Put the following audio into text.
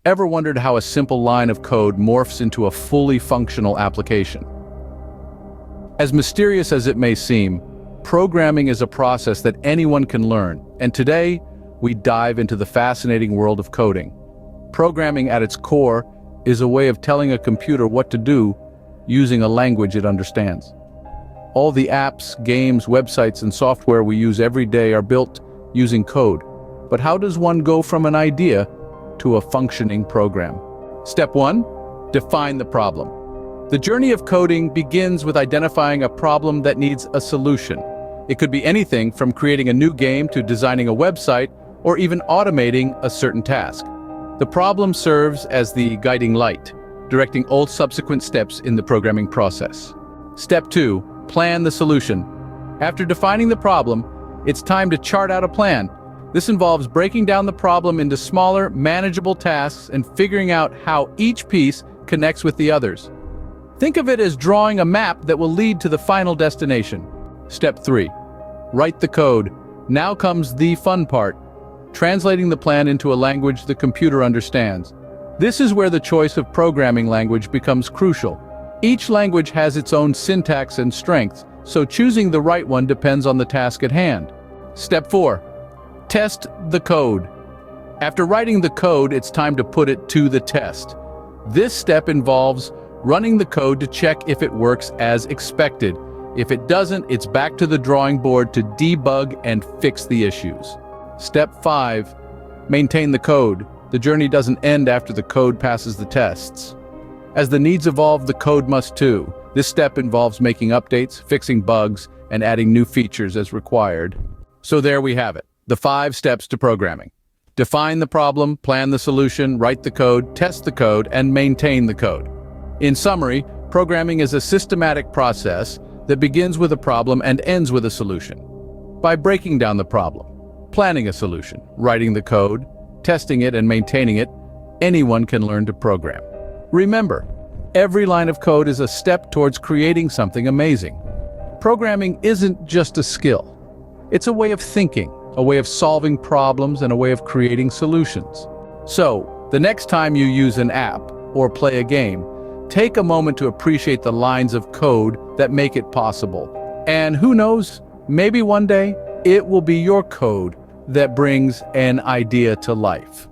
Ever wondered how a simple line of code morphs into a fully functional application? As mysterious as it may seem, programming is a process that anyone can learn, and today, we dive into the fascinating world of coding. Programming at its core is a way of telling a computer what to do using a language it understands. All the apps, games, websites, and software we use every day are built using code. But how does one go from an idea to a functioning program? Step 1. Define the problem. The journey of coding begins with identifying a problem that needs a solution. It could be anything from creating a new game to designing a website or even automating a certain task. The problem serves as the guiding light, directing all subsequent steps in the programming process. Step 2. Plan the solution. After defining the problem, it's time to chart out a plan. This involves breaking down the problem into smaller, manageable tasks and figuring out how each piece connects with the others. Think of it as drawing a map that will lead to the final destination. Step 3. Write the code. Now comes the fun part, translating the plan into a language the computer understands. This is where the choice of programming language becomes crucial. Each language has its own syntax and strengths, so choosing the right one depends on the task at hand. Step 4. Test the code. After writing the code, it's time to put it to the test. This step involves running the code to check if it works as expected. If it doesn't, it's back to the drawing board to debug and fix the issues. Step 5. Maintain the code. The journey doesn't end after the code passes the tests. As the needs evolve, the code must too. This step involves making updates, fixing bugs, and adding new features as required. So there we have it, the 5 steps to programming. Define the problem, plan the solution, write the code, test the code, and maintain the code. In summary, programming is a systematic process that begins with a problem and ends with a solution. By breaking down the problem, planning a solution, writing the code, testing it, and maintaining it, anyone can learn to program. Remember, every line of code is a step towards creating something amazing. Programming isn't just a skill. It's a way of thinking, a way of solving problems, and a way of creating solutions. So, the next time you use an app or play a game, take a moment to appreciate the lines of code that make it possible. And who knows, maybe one day, it will be your code that brings an idea to life.